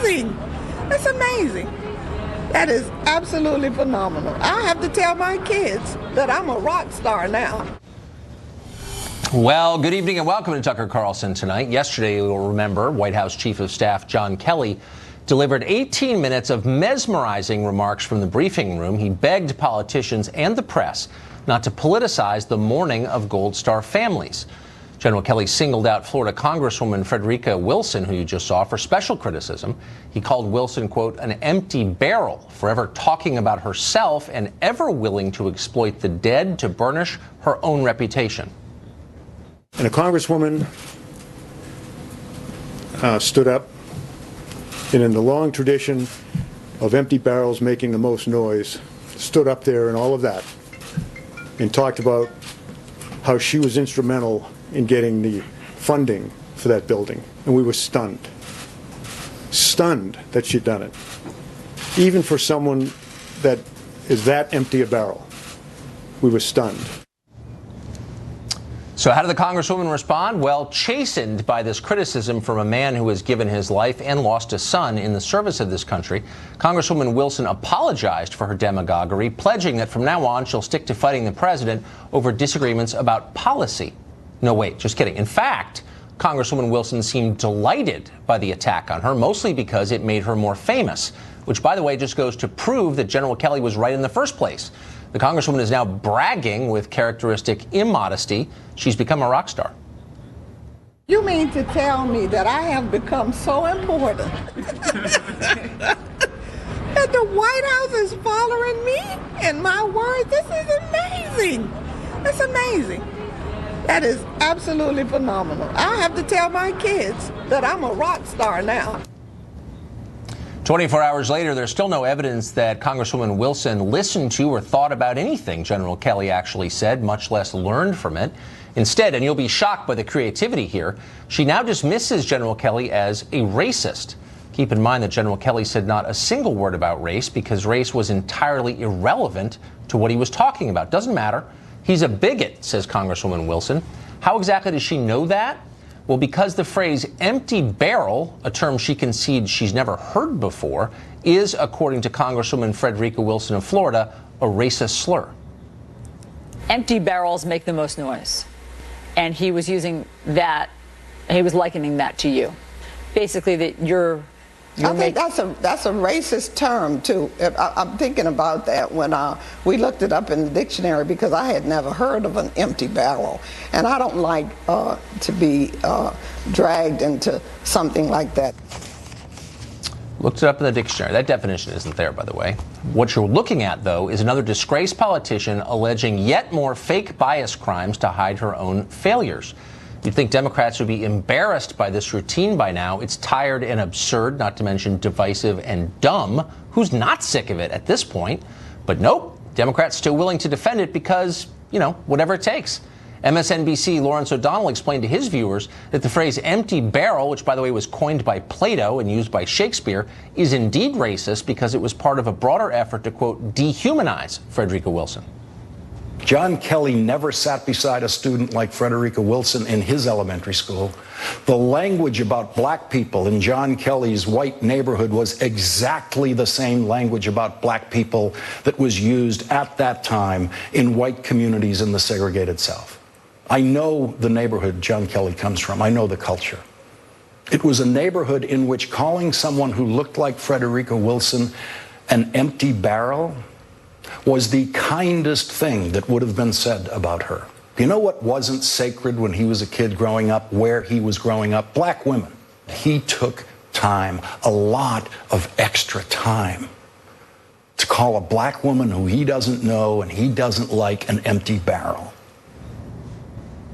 amazing. That's amazing. That is absolutely phenomenal. I have to tell my kids that I'm a rock star now. Well, good evening and welcome to Tucker Carlson tonight. Yesterday, you'll remember, White House Chief of Staff John Kelly delivered 18 minutes of mesmerizing remarks from the briefing room. He begged politicians and the press not to politicize the mourning of Gold Star families. General Kelly singled out Florida Congresswoman Frederica Wilson, who you just saw, for special criticism. He called Wilson, quote, an empty barrel, forever talking about herself and ever willing to exploit the dead to burnish her own reputation. And a congresswoman stood up, and in the long tradition of empty barrels making the most noise, stood up there and all of that, and talked about how she was instrumental in getting the funding for that building. And we were stunned. Stunned that she'd done it. Even for someone that is that empty a barrel, we were stunned. So how did the Congresswoman respond? Well, chastened by this criticism from a man who has given his life and lost a son in the service of this country, Congresswoman Wilson apologized for her demagoguery, pledging that from now on she'll stick to fighting the president over disagreements about policy. No, wait, just kidding. In fact, Congresswoman Wilson seemed delighted by the attack on her, mostly because it made her more famous, which, by the way, just goes to prove that General Kelly was right in the first place. The Congresswoman is now bragging with characteristic immodesty. She's become a rock star. You mean to tell me that I have become so important that the White House is following me and my words? This is amazing. That's amazing. That is absolutely phenomenal. I have to tell my kids that I'm a rock star now. 24 hours later, there's still no evidence that Congresswoman Wilson listened to or thought about anything General Kelly actually said, much less learned from it. Instead, and you'll be shocked by the creativity here, she now dismisses General Kelly as a racist. Keep in mind that General Kelly said not a single word about race because race was entirely irrelevant to what he was talking about. Doesn't matter. He's a bigot, says Congresswoman Wilson. How exactly does she know that? Well, because the phrase empty barrel, a term she concedes she's never heard before, is, according to Congresswoman Frederica Wilson of Florida, a racist slur. Empty barrels make the most noise. And he was using that, he was likening that to you. Basically, that you're I think that's a racist term, too. I'm thinking about that when we looked it up in the dictionary because I had never heard of an empty barrel. And I don't like to be dragged into something like that. Looked it up in the dictionary. That definition isn't there, by the way. What you're looking at, though, is another disgraced politician alleging yet more fake bias crimes to hide her own failures. You'd think Democrats would be embarrassed by this routine by now. It's tired and absurd, not to mention divisive and dumb. Who's not sick of it at this point? But nope, Democrats still willing to defend it because, you know, whatever it takes. MSNBC Lawrence O'Donnell explained to his viewers that the phrase empty barrel, which, by the way, was coined by Plato and used by Shakespeare, is indeed racist because it was part of a broader effort to, quote, dehumanize Frederica Wilson. John Kelly never sat beside a student like Frederica Wilson in his elementary school. The language about black people in John Kelly's white neighborhood was exactly the same language about black people that was used at that time in white communities in the segregated South. I know the neighborhood John Kelly comes from. I know the culture. It was a neighborhood in which calling someone who looked like Frederica Wilson an empty barrel was the kindest thing that would have been said about her. You know what wasn't sacred when he was a kid growing up, where he was growing up? Black women. He took time, a lot of extra time, to call a black woman who he doesn't know and he doesn't like an empty barrel.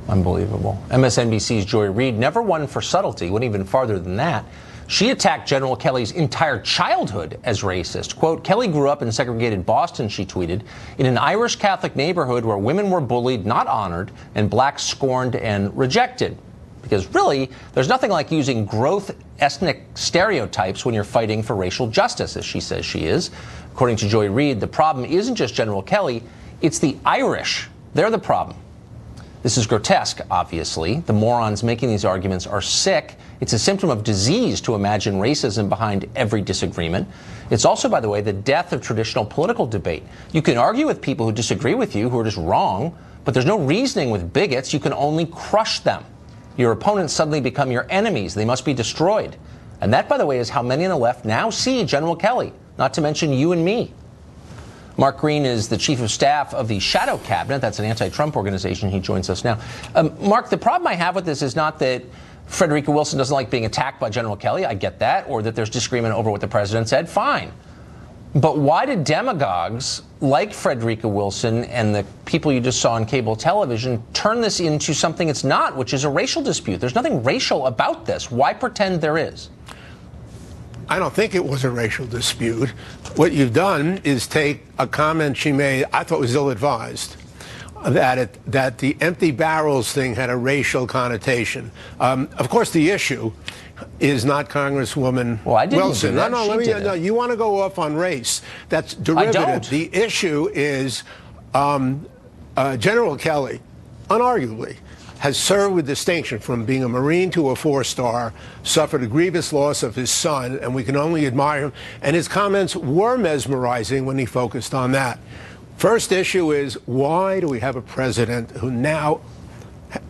Unbelievable. MSNBC's Joy Reid, never one for subtlety, went even farther than that. She attacked General Kelly's entire childhood as racist. Quote, Kelly grew up in segregated Boston, she tweeted, in an Irish Catholic neighborhood where women were bullied, not honored, and blacks scorned and rejected. Because really, there's nothing like using growth ethnic stereotypes when you're fighting for racial justice, as she says she is. According to Joy Reid, the problem isn't just General Kelly, it's the Irish. They're the problem. This is grotesque, obviously. The morons making these arguments are sick. It's a symptom of disease to imagine racism behind every disagreement. It's also, by the way, the death of traditional political debate. You can argue with people who disagree with you, who are just wrong, but there's no reasoning with bigots. You can only crush them. Your opponents suddenly become your enemies. They must be destroyed. And that, by the way, is how many on the left now see General Kelly, not to mention you and me. Mark Green is the chief of staff of the Shadow Cabinet. That's an anti-Trump organization. He joins us now. Mark, the problem I have with this is not that Frederica Wilson doesn't like being attacked by General Kelly. I get that. Or that there's disagreement over what the president said. Fine. But why did demagogues like Frederica Wilson and the people you just saw on cable television turn this into something it's not, which is a racial dispute? There's nothing racial about this. Why pretend there is? I don't think it was a racial dispute. What you've done is take a comment she made, I thought was ill-advised, that the empty barrels thing had a racial connotation. Of course, the issue is not Congresswoman Wilson. No, you want to go off on race. That's derivative. I don't. The issue is General Kelly, unarguably, has served with distinction from being a Marine to a four-star, suffered a grievous loss of his son, and we can only admire him. And his comments were mesmerizing when he focused on that. First issue is, why do we have a president who now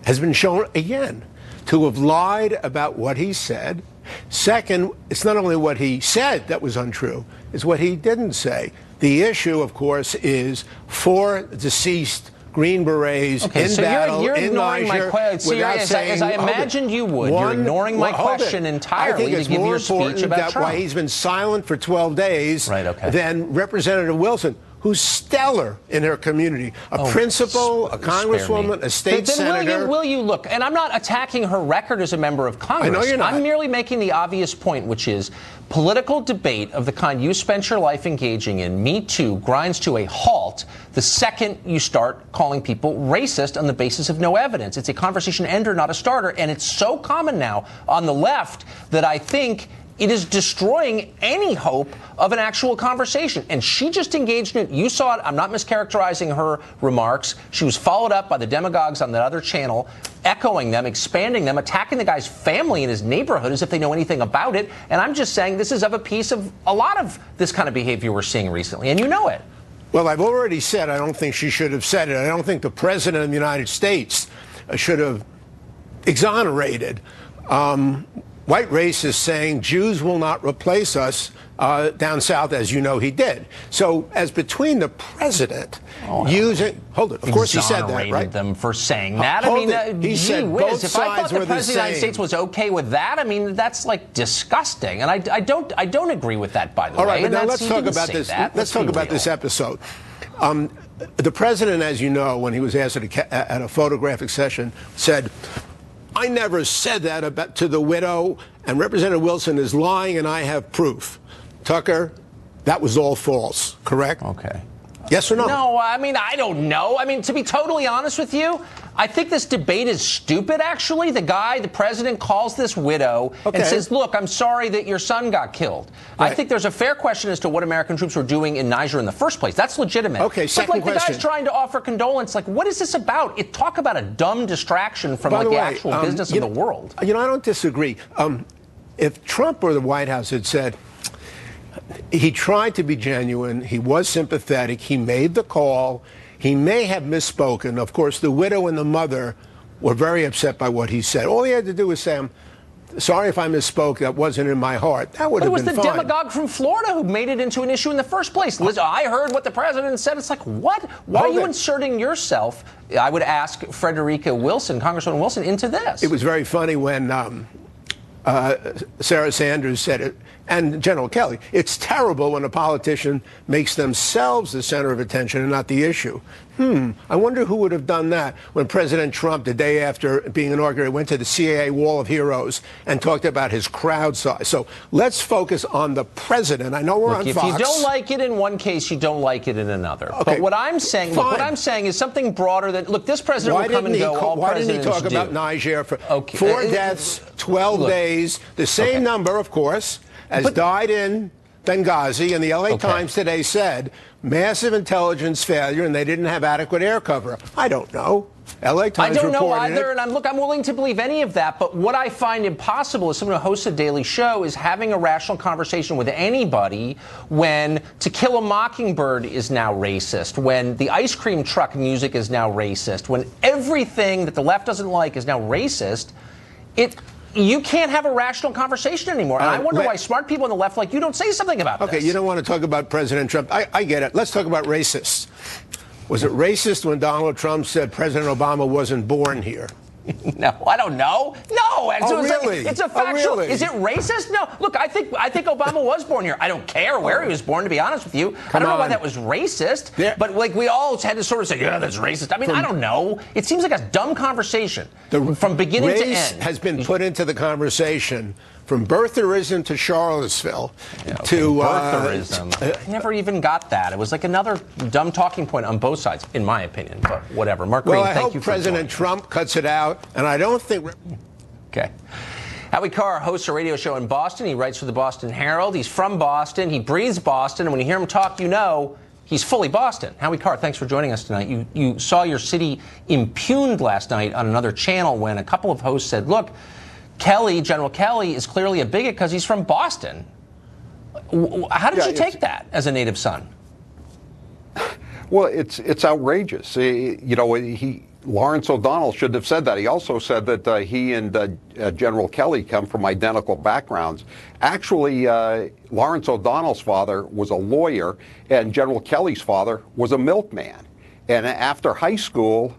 has been shown again to have lied about what he said? Second, it's not only what he said that was untrue, it's what he didn't say. The issue, of course, is 4 deceased Green Berets in battle you're in ignoring Niger my question. As I imagined you would. You're ignoring my question entirely to give your speech about Trump. Why he's been silent for 12 days than Representative Wilson, who's stellar in her community. A principal, a congresswoman, a state senator. Will you look? And I'm not attacking her record as a member of Congress. I know you're not. I'm merely making the obvious point, which is political debate of the kind you spent your life engaging in, Me Too, grinds to a halt the second you start calling people racist on the basis of no evidence. It's a conversation ender, not a starter. And it's so common now on the left that I think it is destroying any hope of an actual conversation. And she just engaged in it. You saw it. I'm not mischaracterizing her remarks. She was followed up by the demagogues on that other channel, echoing them, expanding them, attacking the guy's family in his neighborhood as if they know anything about it. And I'm just saying this is of a piece of a lot of this kind of behavior we're seeing recently. And you know it. Well, I've already said I don't think she should have said it. I don't think the president of the United States should have exonerated white racists saying Jews will not replace us down south, as you know he did. So as between the president using, hold it, of course he said that, right? Them for saying that. He said both if sides I thought the were president of the United States was okay with that, I mean, that's like disgusting. And I don't agree with that, by the way. All right, but now let's talk about this. Let's talk about this episode. The president, as you know, when he was asked at a photographic session, said, I never said that to the widow, and Representative Wilson is lying, and I have proof. Tucker, that was all false, correct? Okay. Yes or no? No, I mean, I don't know. I mean, to be totally honest with you, I think this debate is stupid, actually. The president calls this widow and says, look, I'm sorry that your son got killed. Right. I think there's a fair question as to what American troops were doing in Niger in the first place. That's legitimate. Okay, second question. The guy's trying to offer condolence. Like, what is this about? Talk about a dumb distraction from the actual business of the world. You know, I don't disagree. If Trump or the White House had said, he tried to be genuine, he was sympathetic, he made the call, he may have misspoken. Of course, the widow and the mother were very upset by what he said. All he had to do was say, I'm sorry if I misspoke, that wasn't in my heart. That would have been fine. It was the demagogue from Florida who made it into an issue in the first place. Liz, I heard what the president said. It's like, what? Why are you inserting yourself, I would ask Frederica Wilson, Congresswoman Wilson, into this? It was very funny when Sarah Sanders said it, and General Kelly. It's terrible when a politician makes themselves the center of attention and not the issue. I wonder who would have done that when President Trump, the day after being inaugurated, went to the CIA Wall of Heroes and talked about his crowd size. So let's focus on the president. I know we're on Fox. If you don't like it in one case, you don't like it in another. Okay. But what I'm saying, is something broader than, look, this president will come and go. Why didn't he talk about Niger for 4 deaths, 12 days, the same number, of course, as died in Benghazi, and the LA Times today said massive intelligence failure and they didn't have adequate air cover. I don't know. LA Times I don't know reported either, it. and I'm willing to believe any of that, but what I find impossible as someone who hosts a daily show is having a rational conversation with anybody when To Kill a Mockingbird is now racist, when the ice cream truck music is now racist, when everything that the left doesn't like is now racist. You can't have a rational conversation anymore. And I wonder why smart people on the left like you don't say something about this. Okay, you don't want to talk about President Trump. I get it. Let's talk about racists. Was it racist when Donald Trump said President Obama wasn't born here? No, I don't know. No, Really? It's a factual. Really? Is it racist? No. Look, I think Obama was born here. I don't care where he was born, to be honest with you. I don't know why that was racist. But like we all had to sort of say, yeah, that's racist. I mean, I don't know. It seems like a dumb conversation from beginning to Race end. has been put into the conversation from birtherism to Charlottesville to birtherism. I never even got that. It was like another dumb talking point on both sides, in my opinion. But whatever. Mark Green, I thank hope you for President Trump cuts it out, and I don't think. Okay. Howie Carr hosts a radio show in Boston. He writes for the Boston Herald. He's from Boston. He breathes Boston. And when you hear him talk, you know he's fully Boston. Howie Carr, thanks for joining us tonight. You saw your city impugned last night on another channel when a couple of hosts said, look, General Kelly is clearly a bigot because he's from Boston. How did you take that as a native son? Well, it's outrageous. Lawrence O'Donnell shouldn't have said that. He also said that he and General Kelly come from identical backgrounds. Actually, Lawrence O'Donnell's father was a lawyer, and General Kelly's father was a milkman. And after high school,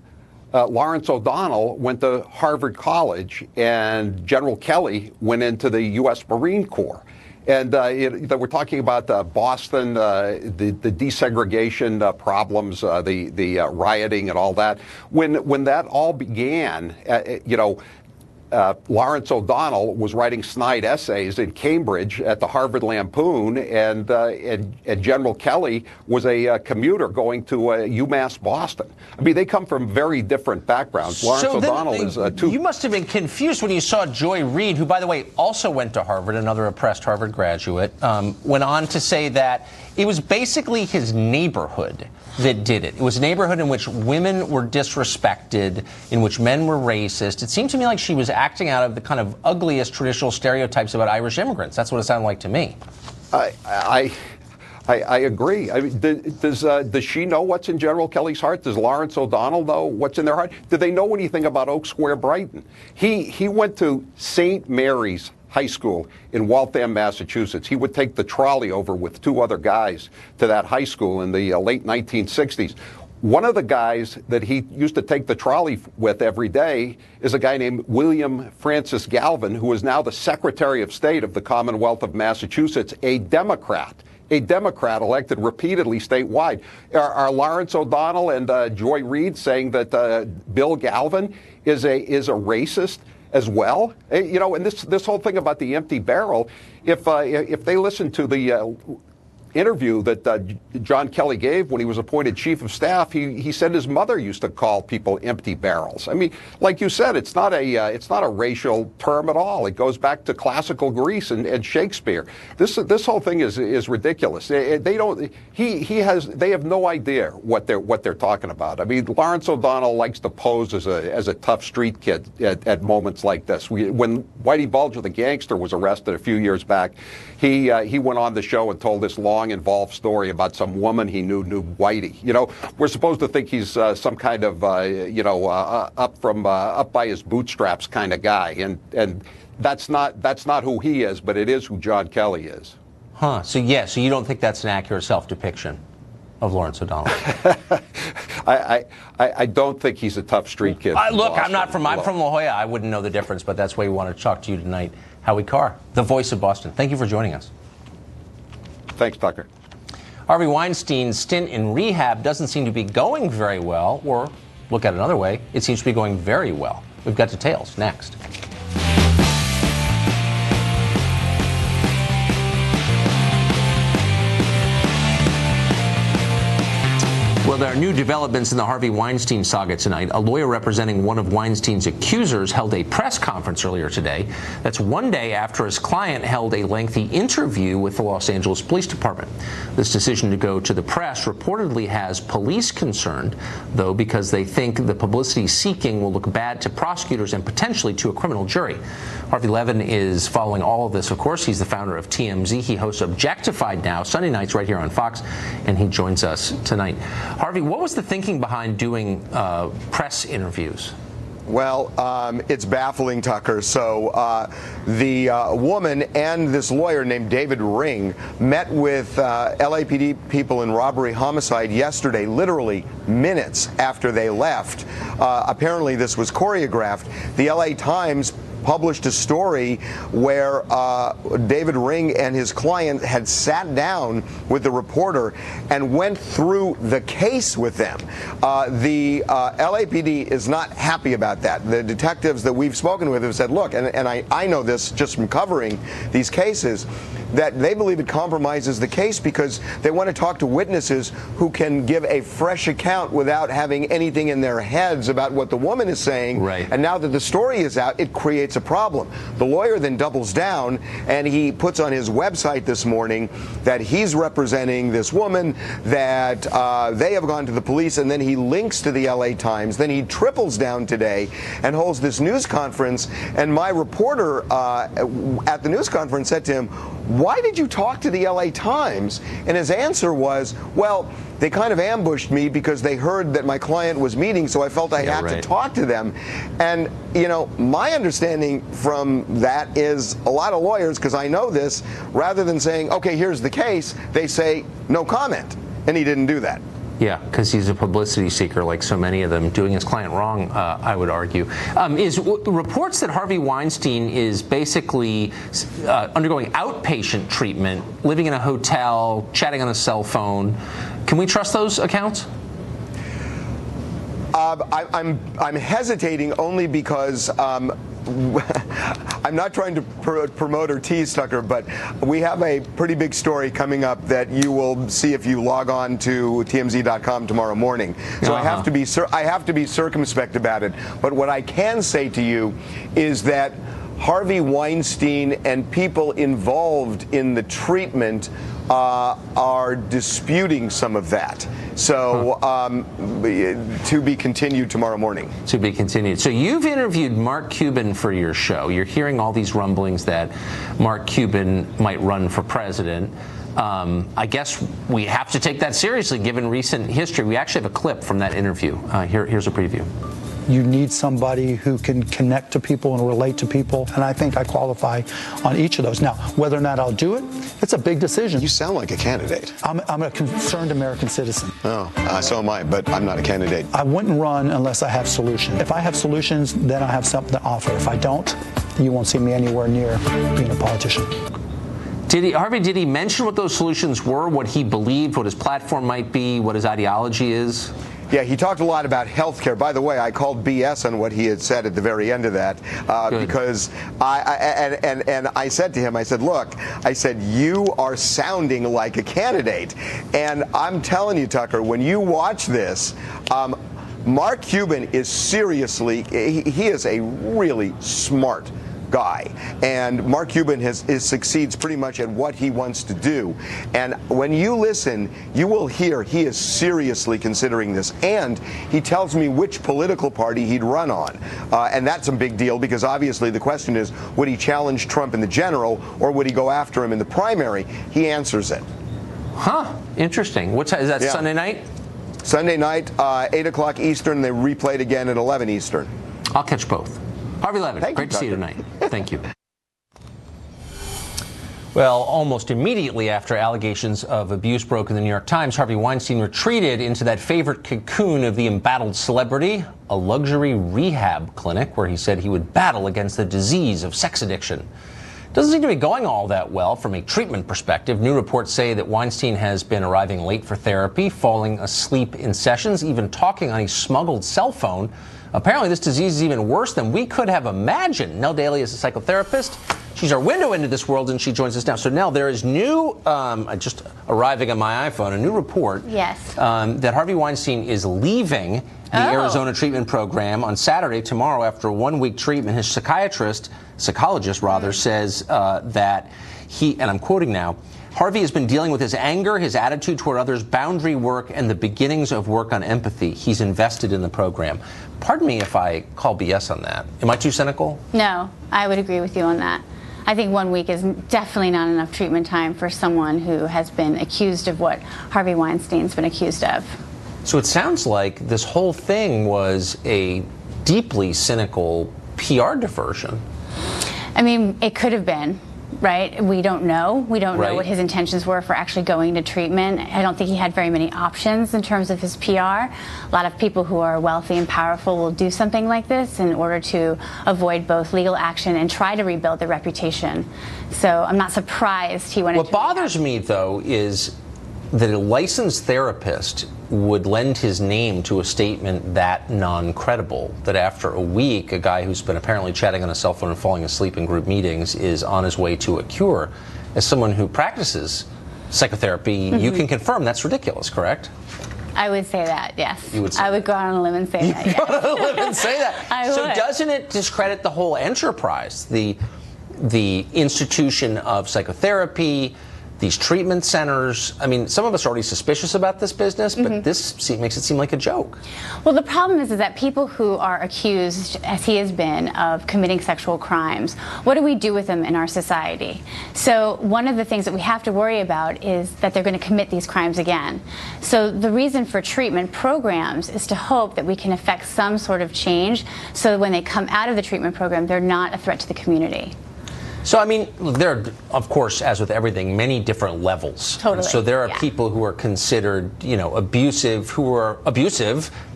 Lawrence O'Donnell went to Harvard College, and General Kelly went into the U.S. Marine Corps. And we're talking about Boston, the desegregation problems, the rioting and all that. When that all began, Lawrence O'Donnell was writing snide essays in Cambridge at the Harvard Lampoon, and General Kelly was a commuter going to UMass Boston. I mean, they come from very different backgrounds. Lawrence O'Donnell is too. You must have been confused when you saw Joy Reid, who, by the way, also went to Harvard, another oppressed Harvard graduate, went on to say that it was basically his neighborhood that did it. It was a neighborhood in which women were disrespected, in which men were racist. It seemed to me like she was acting out of the kind of ugliest traditional stereotypes about Irish immigrants. That's what it sounded like to me. I agree. I mean, does she know what's in General Kelly's heart? Does Lawrence O'Donnell know what's in their heart? Do they know anything about Oak Square, Brighton? He went to St. Mary's High School in Waltham, Massachusetts. He would take the trolley over with two other guys to that high school in the late 1960s. One of the guys that he used to take the trolley with every day is a guy named William Francis Galvin, who is now the Secretary of State of the Commonwealth of Massachusetts, a Democrat elected repeatedly statewide. Are Lawrence O'Donnell and Joy Reid saying that Bill Galvin is a racist as well? And this whole thing about the empty barrel, if they listen to the interview that John Kelly gave when he was appointed chief of staff, he said his mother used to call people empty barrels. I mean, like you said, it's not a racial term at all. It goes back to classical Greece and Shakespeare. This whole thing is ridiculous. They have no idea what they're talking about. I mean, Lawrence O'Donnell likes to pose as a tough street kid at moments like this. When Whitey Bulger, the gangster, was arrested a few years back, he went on the show and told this long involved story about some woman he knew Whitey. We're supposed to think he's some kind of up by his bootstraps kind of guy, and that's not who he is, but it is who John Kelly is. Huh. So you don't think that's an accurate self-depiction of Lawrence O'Donnell? I don't think he's a tough street kid. Look, I'm from La Jolla. I wouldn't know the difference, but that's why we want to talk to you tonight. Howie Carr, the voice of Boston. Thank you for joining us. Thanks, Tucker. Harvey Weinstein's stint in rehab doesn't seem to be going very well, or look at it another way, it seems to be going very well. We've got details next. Well, there There are new developments in the Harvey Weinstein saga tonight. A lawyer representing one of Weinstein's accusers held a press conference earlier today. That's one day after his client held a lengthy interview with the Los Angeles Police Department. This decision to go to the press reportedly has police concerned, though, because they think the publicity seeking will look bad to prosecutors and potentially to a criminal jury. Harvey Levin is following all of this, of course. He's the founder of TMZ. He hosts Objectified Now, Sunday nights right here on Fox, and he joins us tonight. Harvey, what was the thinking behind doing press interviews? Well, it's baffling, Tucker. So the woman and this lawyer named David Ring met with LAPD people in robbery homicide yesterday, literally minutes after they left. Apparently, this was choreographed. The LA Times published a story where David Ring and his client had sat down with the reporter and went through the case with them. The LAPD is not happy about that. The detectives that we've spoken with have said, look, and I know this just from covering these cases, that they believe it compromises the case because they want to talk to witnesses who can give a fresh account without having anything in their heads about what the woman is saying. Right. And now that the story is out, it creates a problem. The lawyer then doubles down and he puts on his website this morning that he's representing this woman, that they have gone to the police, and then he links to the LA Times. Then he triples down today and holds this news conference. And my reporter at the news conference said to him, "Why did you talk to the LA Times?" And his answer was, well, they kind of ambushed me because they heard that my client was meeting, so I felt I had to talk to them. And, you know, my understanding from that is a lot of lawyers, because I know this, rather than saying, okay, here's the case, they say no comment. And he didn't do that. Yeah, because he's a publicity seeker, like so many of them, doing his client wrong, I would argue. Is reports that Harvey Weinstein is basically undergoing outpatient treatment, living in a hotel, chatting on a cell phone. Can we trust those accounts? I'm hesitating only because I'm not trying to promote or tease, Tucker, but we have a pretty big story coming up that you will see if you log on to TMZ.com tomorrow morning. So I have to be circumspect about it. But what I can say to you is that Harvey Weinstein and people involved in the treatment are disputing some of that. So to be continued tomorrow morning. To be continued. So you've interviewed Mark Cuban for your show. You're hearing all these rumblings that Mark Cuban might run for president. I guess we have to take that seriously given recent history. We actually have a clip from that interview. Here's a preview. You need somebody who can connect to people and relate to people, and I think I qualify on each of those. Now, whether or not I'll do it, it's a big decision. You sound like a candidate. I'm a concerned American citizen. Oh, so am I, but I'm not a candidate. I wouldn't run unless I have solutions. If I have solutions, then I have something to offer. If I don't, you won't see me anywhere near being a politician. Harvey, did he mention what those solutions were, what he believed, what his platform might be, what his ideology is? Yeah, he talked a lot about health care. By the way, I called BS on what he had said at the very end of that because I said to him, I said, look, I said, you are sounding like a candidate. And I'm telling you, Tucker, when you watch this, Mark Cuban is seriously, he is a really smart guy, and Mark Cuban succeeds pretty much at what he wants to do. And when you listen, you will hear he is seriously considering this, and he tells me which political party he'd run on, and that's a big deal because obviously the question is, would he challenge Trump in the general or would he go after him in the primary? He answers it. Huh? Interesting. What time is that? Yeah. Sunday night? Sunday night, 8 o'clock Eastern. They replay it again at 11 Eastern. I'll catch both. Harvey Levin, great to see you tonight. Thank you. Well, almost immediately after allegations of abuse broke in the New York Times, Harvey Weinstein retreated into that favorite cocoon of the embattled celebrity, a luxury rehab clinic where he said he would battle against the disease of sex addiction. Doesn't seem to be going all that well from a treatment perspective. New reports say that Weinstein has been arriving late for therapy, falling asleep in sessions, even talking on a smuggled cell phone. Apparently, this disease is even worse than we could have imagined. Nell Daly is a psychotherapist. She's our window into this world, and she joins us now. So now there is new, just arriving on my iPhone, a new report that Harvey Weinstein is leaving the Arizona treatment program on Saturday, tomorrow, after a 1-week treatment. His psychologist says that he, and I'm quoting now, Harvey has been dealing with his anger, his attitude toward others, boundary work, and the beginnings of work on empathy. He's invested in the program. Pardon me if I call BS on that. Am I too cynical? No, I would agree with you on that. I think 1 week is definitely not enough treatment time for someone who has been accused of what Harvey Weinstein's been accused of. So it sounds like this whole thing was a deeply cynical PR diversion. I mean, it could have been, right? We don't know. We don't know what his intentions were for actually going to treatment. I don't think he had very many options in terms of his PR. A lot of people who are wealthy and powerful will do something like this in order to avoid both legal action and try to rebuild their reputation. So I'm not surprised he went into What bothers me, though, is that a licensed therapist would lend his name to a statement that non-credible, that after a week, a guy who's been apparently chatting on a cell phone and falling asleep in group meetings is on his way to a cure. As someone who practices psychotherapy, you can confirm that's ridiculous, correct? I would say that, yes. You would say I would go out on a limb and say that, yes. Go out on a limb and say that. I would. Doesn't it discredit the whole enterprise, the institution of psychotherapy, these treatment centers? I mean, some of us are already suspicious about this business, but this makes it seem like a joke. Well, the problem is that people who are accused, as he has been, of committing sexual crimes, what do we do with them in our society? So one of the things that we have to worry about is that they're going to commit these crimes again. So the reason for treatment programs is to hope that we can effect some sort of change so that when they come out of the treatment program, they're not a threat to the community. So, I mean, there are, of course, as with everything, many different levels. Totally. So there are people who are considered, abusive,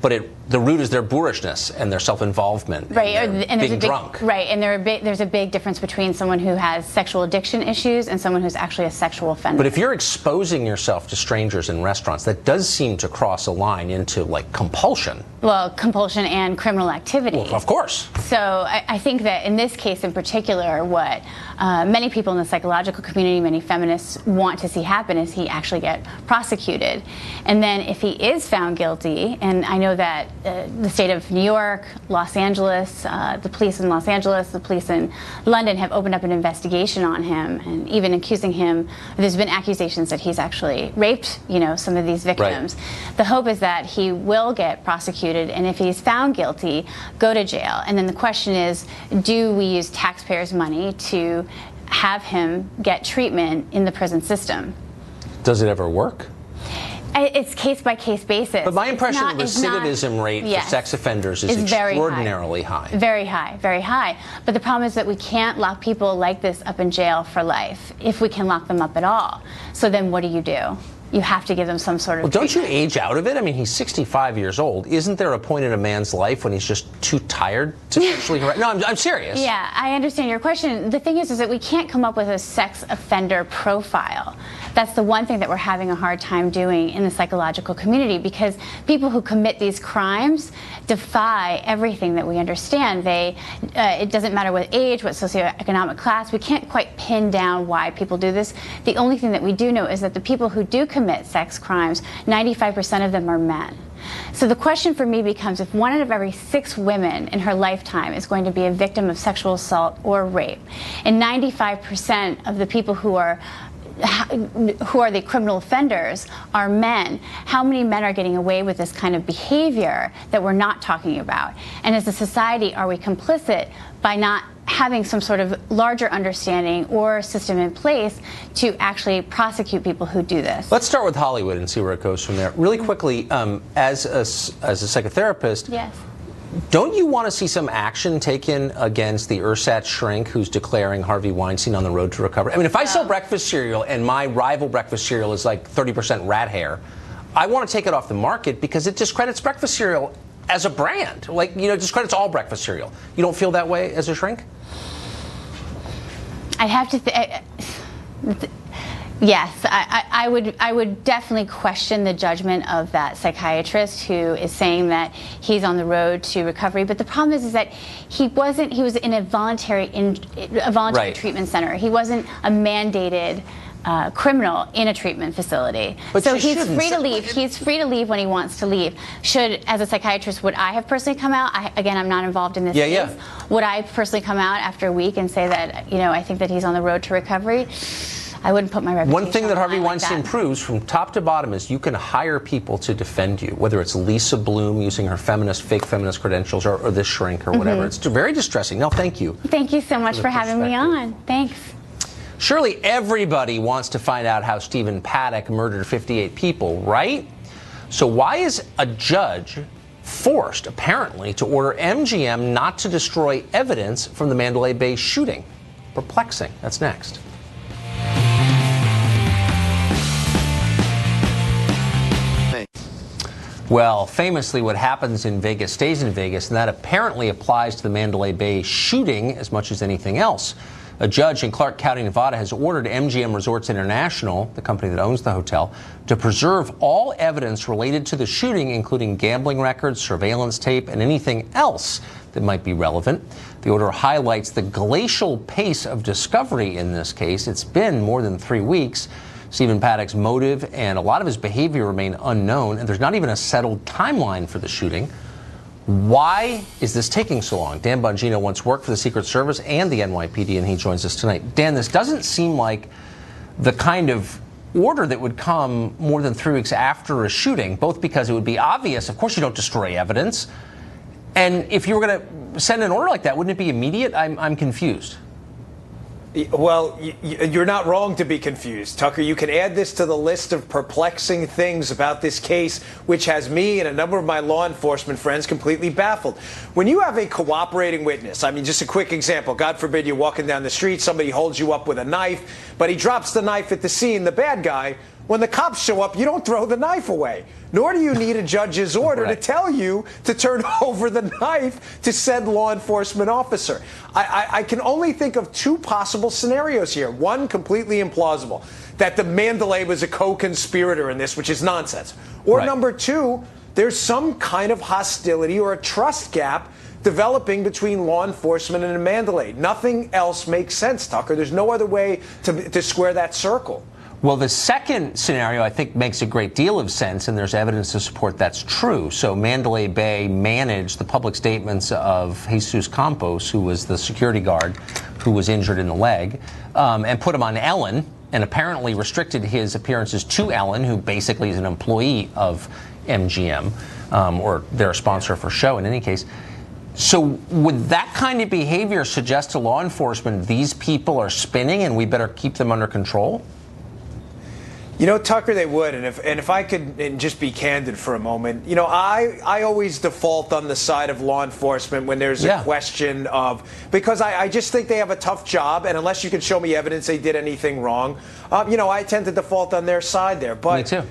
but the root is their boorishness and their self-involvement. Right, and being drunk. Right, and there's a big difference between someone who has sexual addiction issues and someone who's actually a sexual offender. But if you're exposing yourself to strangers in restaurants, that does seem to cross a line into, like, compulsion. Well, compulsion and criminal activity. Well, of course. So I think that in this case in particular, what many people in the psychological community, many feminists want to see happen is he actually get prosecuted. And then if he is found guilty, and I know that the state of New York, Los Angeles, the police in Los Angeles, the police in London have opened up an investigation on him and even accusing him. There's been accusations that he's actually raped, some of these victims. Right. The hope is that he will get prosecuted, and if he's found guilty, go to jail. And then the question is, do we use taxpayers' money to have him get treatment in the prison system? Does it ever work? It's case-by-case basis. But my impression of the recidivism rate for sex offenders is extraordinarily high. Very high, very high. But the problem is that we can't lock people like this up in jail for life, if we can lock them up at all. So then what do? You have to give them some sort of treatment. Don't you age out of it? I mean, he's 65 years old. Isn't there a point in a man's life when he's just too tired to sexually harass? No, I'm serious. Yeah, I understand your question. The thing is that we can't come up with a sex offender profile. That's the one thing that we're having a hard time doing in the psychological community, because people who commit these crimes defy everything that we understand. It doesn't matter what age, what socioeconomic class. We can't quite pin down why people do this. The only thing that we do know is that the people who do commit sex crimes, 95% of them are men. So the question for me becomes, if 1 out of every 6 women in her lifetime is going to be a victim of sexual assault or rape, and 95% of the people who are the criminal offenders are men, how many men are getting away with this kind of behavior that we're not talking about? And as a society, are we complicit by not having some sort of larger understanding or system in place to actually prosecute people who do this? Let's start with Hollywood and see where it goes from there. Really quickly, as a psychotherapist, yes. Don't you want to see some action taken against the ersatz shrink who's declaring Harvey Weinstein on the road to recovery? I mean, if I sell breakfast cereal and my rival breakfast cereal is like 30% rat hair, I want to take it off the market because it discredits breakfast cereal as a brand. Like, it discredits all breakfast cereal. You don't feel that way as a shrink? I have to Yes, I would definitely question the judgment of that psychiatrist who is saying that he's on the road to recovery. But the problem is that he was in a voluntary Right. treatment center. He wasn't a mandated criminal in a treatment facility. But so she he's shouldn't. free to leave. He's free to leave when he wants to leave. As a psychiatrist, would I have personally come out? Again, I'm not involved in this case. Yeah. Would I personally come out after a week and say that, I think that he's on the road to recovery? I wouldn't put my reputation One thing that Harvey on Weinstein like that. proves from top to bottom is you can hire people to defend you, whether it's Lisa Bloom using her fake feminist credentials or this shrink or whatever. It's very distressing. No, thank you. Thank you so much for having me on. Thanks. Surely everybody wants to find out how Stephen Paddock murdered 58 people, right? So why is a judge forced, apparently, to order MGM not to destroy evidence from the Mandalay Bay shooting? Perplexing. That's next. Well, famously, what happens in Vegas stays in Vegas, and that apparently applies to the Mandalay Bay shooting as much as anything else. A judge in Clark County, Nevada, has ordered MGM Resorts International, the company that owns the hotel, to preserve all evidence related to the shooting, including gambling records, surveillance tape, and anything else that might be relevant. The order highlights the glacial pace of discovery in this case. It's been more than 3 weeks. Stephen Paddock's motive and a lot of his behavior remain unknown, and there's not even a settled timeline for the shooting. Why is this taking so long? Dan Bongino once worked for the Secret Service and the NYPD, and he joins us tonight. Dan, this doesn't seem like the kind of order that would come more than 3 weeks after a shooting, both because it would be obvious, of course you don't destroy evidence, and if you were going to send an order like that, wouldn't it be immediate? I'm confused. Well, you're not wrong to be confused, Tucker. You can add this to the list of perplexing things about this case, which has me and a number of my law enforcement friends completely baffled. When you have a cooperating witness, I mean, just a quick example, God forbid you're walking down the street, somebody holds you up with a knife, but he drops the knife at the scene, the bad guy. When the cops show up, you don't throw the knife away, nor do you need a judge's order to tell you to turn over the knife to said law enforcement officer. I can only think of 2 possible scenarios here. One, completely implausible, that the Mandalay was a co-conspirator in this, which is nonsense. Or number 2, there's some kind of hostility or a trust gap developing between law enforcement and the Mandalay. Nothing else makes sense, Tucker. There's no other way to square that circle. Well, the second scenario, I think, makes a great deal of sense, and there's evidence to support that's true. So Mandalay Bay managed the public statements of Jesus Campos, who was the security guard who was injured in the leg, and put him on Ellen, and apparently restricted his appearances to Ellen, who basically is an employee of MGM, or their sponsor for show in any case. So would that kind of behavior suggest to law enforcement these people are spinning and we better keep them under control? You know, Tucker, they would, and if I could just be candid for a moment, I always default on the side of law enforcement when there's a question of, because I just think they have a tough job, and unless you can show me evidence they did anything wrong, I tend to default on their side there. But, me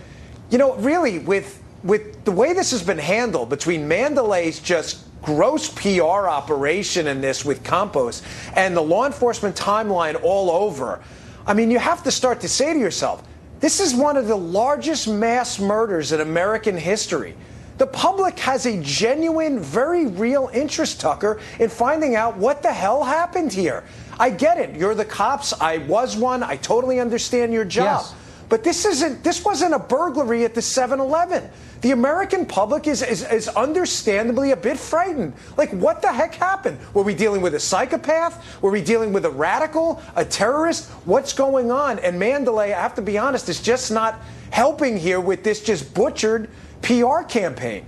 too. Really, with the way this has been handled, between Mandalay's just gross PR operation in this with Campos and the law enforcement timeline all over, I mean, you have to start to say to yourself, this is one of the largest mass murders in American history. The public has a genuine, very real interest, Tucker, in finding out what the hell happened here. I get it. You're the cops. I was one. I totally understand your job. Yes. But this wasn't a burglary at the 7-Eleven. The American public is understandably a bit frightened. Like, what the heck happened? Were we dealing with a psychopath? Were we dealing with a radical, a terrorist? What's going on? And Mandalay, I have to be honest, is just not helping here with this just butchered PR campaign.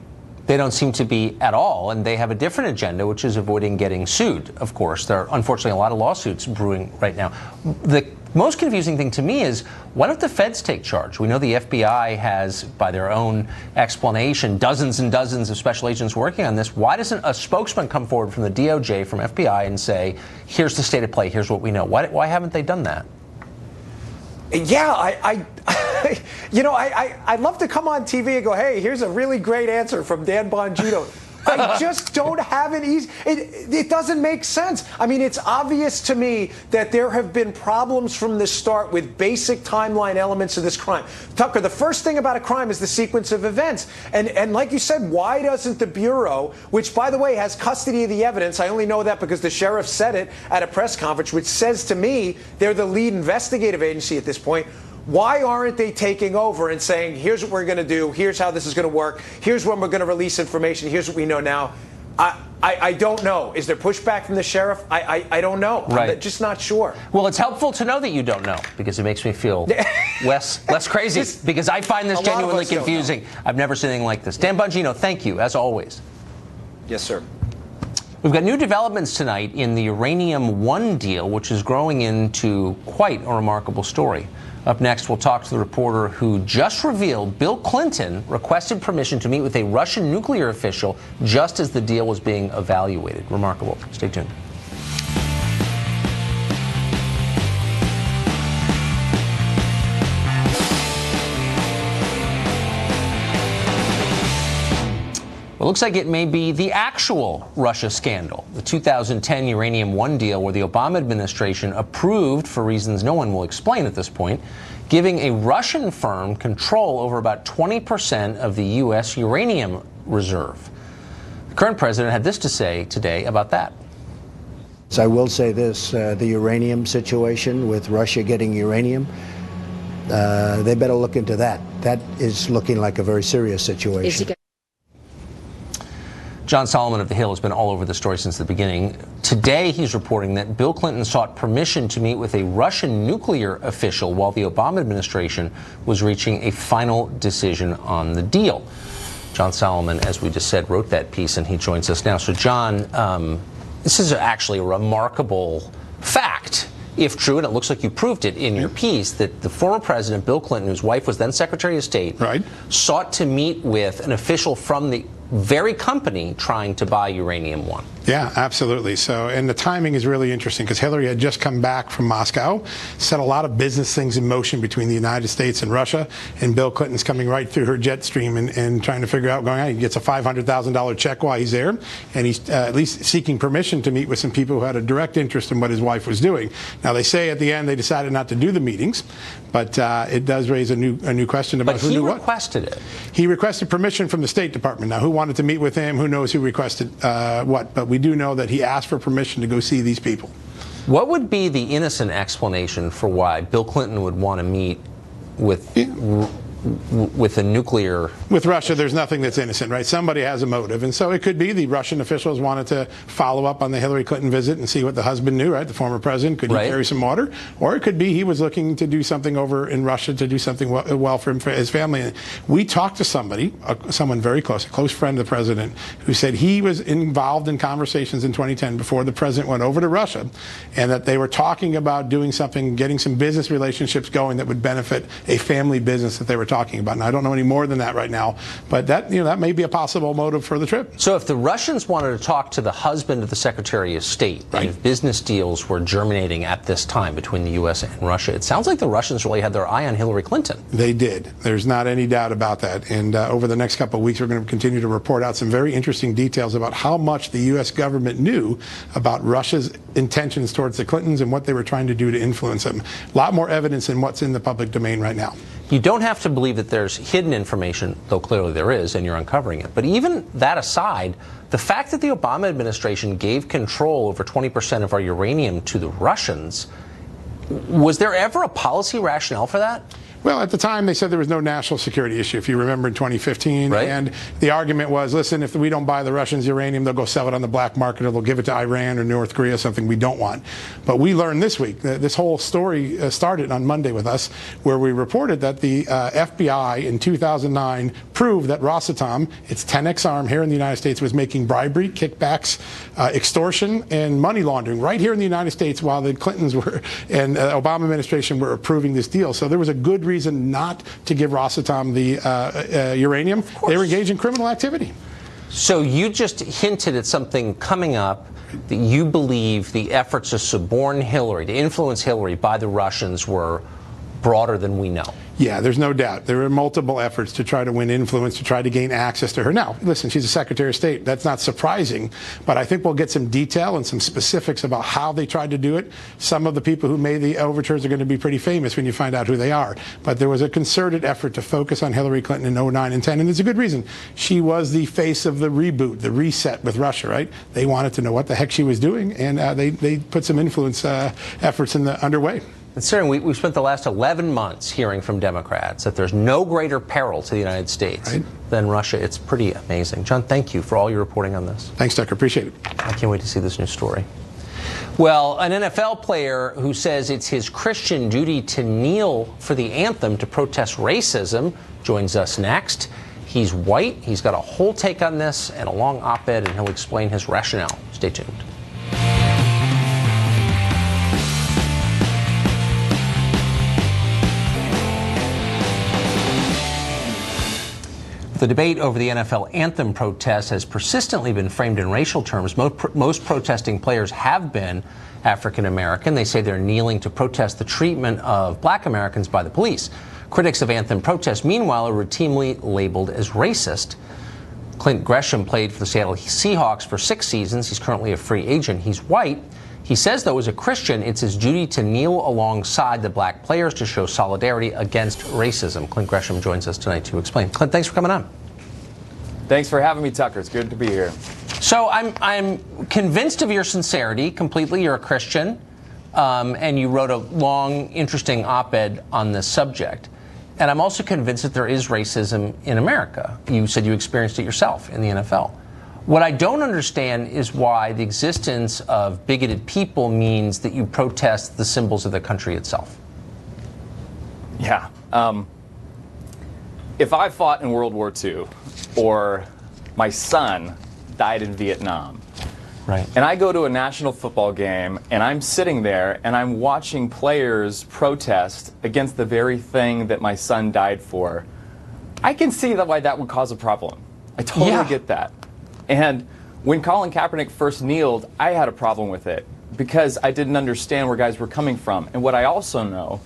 They don't seem to be at all, and they have a different agenda, which is avoiding getting sued, of course. There are, unfortunately, a lot of lawsuits brewing right now. The most confusing thing to me is, why don't the feds take charge? We know the FBI has, by their own explanation, dozens and dozens of special agents working on this. Why doesn't a spokesman come forward from the DOJ, from FBI, and say, here's the state of play, here's what we know? Why haven't they done that? Yeah, I'd love to come on TV and go, hey, here's a really great answer from Dan Bongino. I just don't have it easy. It doesn't make sense. I mean, it's obvious to me that there have been problems from the start with basic timeline elements of this crime. Tucker, the first thing about a crime is the sequence of events. And like you said, why doesn't the Bureau, which, by the way, has custody of the evidence, I only know that because the sheriff said it at a press conference, which says to me they're the lead investigative agency at this point. Why aren't they taking over and saying, here's what we're going to do, here's how this is going to work, here's when we're going to release information, here's what we know now? I don't know. Is there pushback from the sheriff? I don't know. Right. I'm just not sure. Well, it's helpful to know that you don't know, because it makes me feel less crazy, because I find this genuinely confusing. I've never seen anything like this. Dan Bongino, thank you, as always. Yes, sir. We've got new developments tonight in the Uranium One deal, which is growing into quite a remarkable story. Up next, we'll talk to the reporter who just revealed Bill Clinton requested permission to meet with a Russian nuclear official just as the deal was being evaluated. Remarkable. Stay tuned. Well, it looks like it may be the actual Russia scandal, the 2010 Uranium One deal, where the Obama administration approved, for reasons no one will explain at this point, giving a Russian firm control over about 20% of the U.S. uranium reserve. The current president had this to say today about that. So I will say this, the uranium situation with Russia getting uranium, they better look into that. That is looking like a very serious situation. John Solomon of The Hill has been all over the story since the beginning. Today, he's reporting that Bill Clinton sought permission to meet with a Russian nuclear official while the Obama administration was reaching a final decision on the deal. John Solomon, as we just said, wrote that piece, and he joins us now. So, John, this is actually a remarkable fact, if true, and it looks like you proved it in your piece, that the former president, Bill Clinton, whose wife was then Secretary of State, sought to meet with an official from the very company trying to buy Uranium One. Yeah, absolutely. So, and the timing is really interesting because Hillary had just come back from Moscow, set a lot of business things in motion between the United States and Russia, and Bill Clinton's coming right through her jet stream and trying to figure out going on. He gets a $500,000 check while he's there, and he's at least seeking permission to meet with some people who had a direct interest in what his wife was doing. Now, they say at the end they decided not to do the meetings, but it does raise a new question about who knew what. But he requested it. He requested permission from the State Department. Now, who wanted to meet with him? Who knows who requested what? But we do know that he asked for permission to go see these people. What would be the innocent explanation for why Bill Clinton would want to meet with a nuclear... With Russia, there's nothing that's innocent, right? Somebody has a motive. And so it could be the Russian officials wanted to follow up on the Hillary Clinton visit and see what the husband knew, right? The former president. Could he carry some water? Or it could be he was looking to do something over in Russia, to do something well for him, for his family. And we talked to somebody, someone very close, a close friend of the president, who said he was involved in conversations in 2010 before the president went over to Russia, and that they were talking about doing something, getting some business relationships going that would benefit a family business that they were talking about. And I don't know any more than that right now, but that may be a possible motive for the trip. So if the Russians wanted to talk to the husband of the Secretary of State, and if business deals were germinating at this time between the U.S. and Russia, it sounds like the Russians really had their eye on Hillary Clinton. They did. There's not any doubt about that. And over the next couple of weeks, we're going to continue to report out some very interesting details about how much the U.S. government knew about Russia's intentions towards the Clintons and what they were trying to do to influence them. A lot more evidence than what's in the public domain right now. You don't have to believe that there's hidden information, though clearly there is, and you're uncovering it. But even that aside, the fact that the Obama administration gave control over 20% of our uranium to the Russians, was there ever a policy rationale for that? Well, at the time, they said there was no national security issue, if you remember, in 2015. Right. And the argument was, listen, if we don't buy the Russians uranium, they'll go sell it on the black market, or they'll give it to Iran or North Korea, something we don't want. But we learned this week, this whole story started on Monday with us, where we reported that the FBI in 2009 proved that Rosatom, its 10X arm here in the United States, was making bribery, kickbacks, extortion, and money laundering right here in the United States while the Clintons were and Obama administration were approving this deal. So there was a good reason not to give Rosatom the uranium. They were engaged in criminal activity. So you just hinted at something coming up, that you believe the efforts to suborn Hillary, to influence Hillary by the Russians were broader than we know. Yeah, there's no doubt. There were multiple efforts to try to win influence, to try to gain access to her. Now, listen, she's a Secretary of State. That's not surprising, but I think we'll get some detail and some specifics about how they tried to do it. Some of the people who made the overtures are going to be pretty famous when you find out who they are. But there was a concerted effort to focus on Hillary Clinton in 09 and 10, and there's a good reason. She was the face of the reboot, the reset with Russia, right? They wanted to know what the heck she was doing, and they put some influence efforts underway. Considering we've spent the last 11 months hearing from Democrats that there's no greater peril to the United States than Russia, it's pretty amazing. John, thank you for all your reporting on this. Thanks, Tucker. Appreciate it. I can't wait to see this new story. Well, an NFL player who says it's his Christian duty to kneel for the anthem to protest racism joins us next. He's white. He's got a whole take on this and a long op-ed, and he'll explain his rationale. Stay tuned. The debate over the NFL anthem protest has persistently been framed in racial terms. Most protesting players have been African American. They say they're kneeling to protest the treatment of black Americans by the police. Critics of anthem protests, meanwhile, are routinely labeled as racist. Clint Gresham played for the Seattle Seahawks for 6 seasons. He's currently a free agent. He's white. He says, though, as a Christian, it's his duty to kneel alongside the black players to show solidarity against racism. Clint Gresham joins us tonight to explain. Clint, thanks for coming on. Thanks for having me, Tucker. It's good to be here. So I'm convinced of your sincerity completely. You're a Christian, and you wrote a long, interesting op-ed on this subject. And I'm also convinced that there is racism in America. You said you experienced it yourself in the NFL. What I don't understand is why the existence of bigoted people means that you protest the symbols of the country itself. Yeah. If I fought in World War II, or my son died in Vietnam, right, and I go to a national football game and I'm sitting there and I'm watching players protest against the very thing that my son died for, I can see why that would cause a problem. I totally get that. And when Colin Kaepernick first kneeled, I had a problem with it because I didn't understand where guys were coming from. And what I also know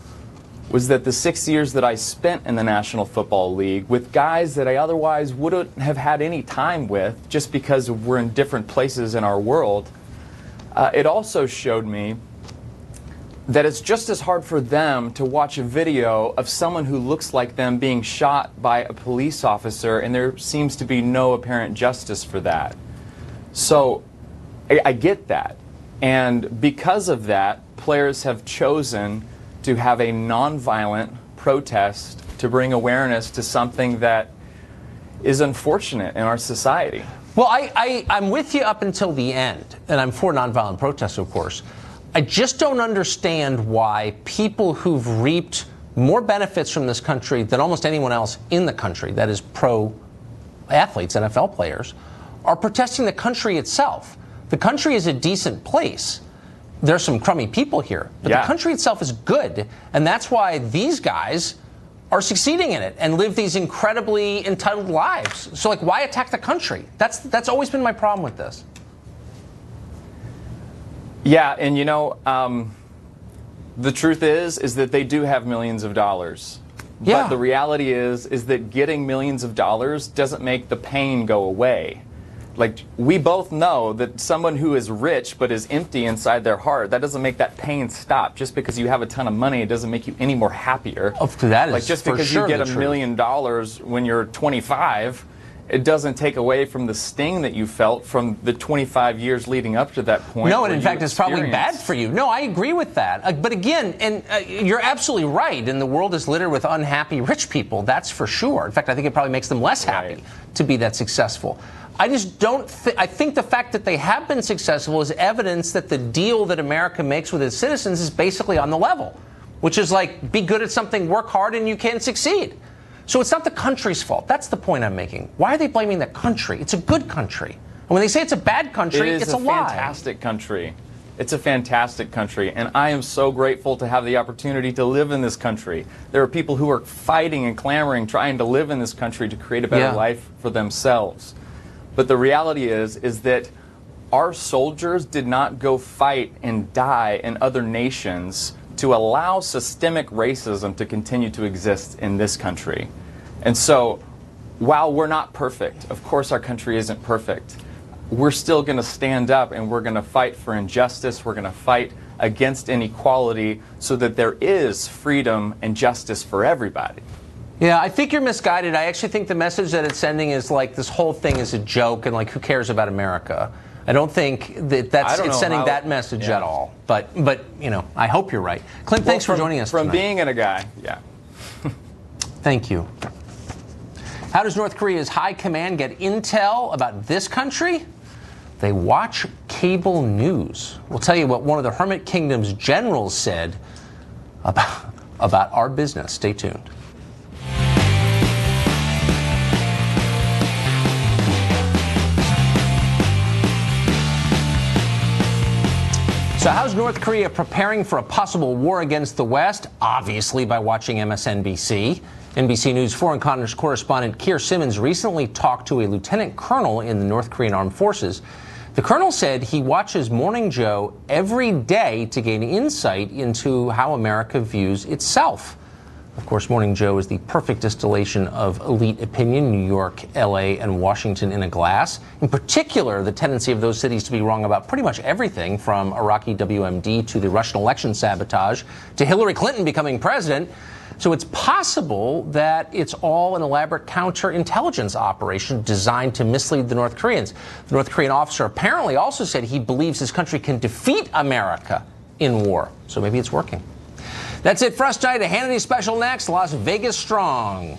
was that the 6 years that I spent in the National Football League with guys that I otherwise wouldn't have had any time with just because we're in different places in our world, it also showed me that it's just as hard for them to watch a video of someone who looks like them being shot by a police officer, and there seems to be no apparent justice for that. So I get that. And because of that, players have chosen to have a nonviolent protest to bring awareness to something that is unfortunate in our society. Well, I'm with you up until the end, and I'm for nonviolent protests, of course. I just don't understand why people who've reaped more benefits from this country than almost anyone else in the country, that is pro athletes, NFL players, are protesting the country itself. The country is a decent place. There's some crummy people here, but the country itself is good, and that's why these guys are succeeding in it and live these incredibly entitled lives. So, like, why attack the country? That's always been my problem with this. Yeah, and you know, the truth is that they do have millions of dollars. Yeah. But the reality is that getting millions of dollars doesn't make the pain go away. Like, we both know that someone who is rich but is empty inside their heart, that doesn't make that pain stop. Just because you have a ton of money, it doesn't make you any more happier. That is like, just because you get $1 million when you're 25, it doesn't take away from the sting that you felt from the 25 years leading up to that point. No, and in fact, it's probably bad for you. No, I agree with that. But again, and you're absolutely right, and the world is littered with unhappy rich people, that's for sure. In fact, I think it probably makes them less happy to be that successful. I just don't I think the fact that they have been successful is evidence that the deal that America makes with its citizens is basically on the level, which is like, be good at something, work hard, and you can succeed. So it's not the country's fault. That's the point I'm making. Why are they blaming the country? It's a good country. And when they say it's a bad country, it's a lie. It's a fantastic country. It's a fantastic country. And I am so grateful to have the opportunity to live in this country. There are people who are fighting and clamoring, trying to live in this country to create a better life for themselves. But the reality is that our soldiers did not go fight and die in other nations to to allow systemic racism to continue to exist in this country. And so, while we're not perfect, of course our country isn't perfect, we're still going to stand up and we're going to fight for injustice. We're going to fight against inequality so that there is freedom and justice for everybody. Yeah, I think you're misguided. I actually think the message that it's sending is like this whole thing is a joke and like who cares about America. I don't think that it's sending that message at all. But you know, I hope you're right. Clint, thanks for joining us From tonight. being in a guy, yeah. Thank you. How does North Korea's high command get intel about this country? They watch cable news. We'll tell you what one of the Hermit Kingdom's generals said about our business. Stay tuned. So how's North Korea preparing for a possible war against the West? Obviously by watching MSNBC. NBC News foreign correspondent Keir Simmons recently talked to a lieutenant colonel in the North Korean Armed Forces. The colonel said he watches Morning Joe every day to gain insight into how America views itself. Of course, Morning Joe is the perfect distillation of elite opinion, New York, LA, and Washington in a glass. In particular, the tendency of those cities to be wrong about pretty much everything from Iraqi WMD to the Russian election sabotage to Hillary Clinton becoming president. So it's possible that it's all an elaborate counterintelligence operation designed to mislead the North Koreans. The North Korean officer apparently also said he believes his country can defeat America in war. So maybe it's working. That's it for us tonight. A Hannity special next. Las Vegas Strong.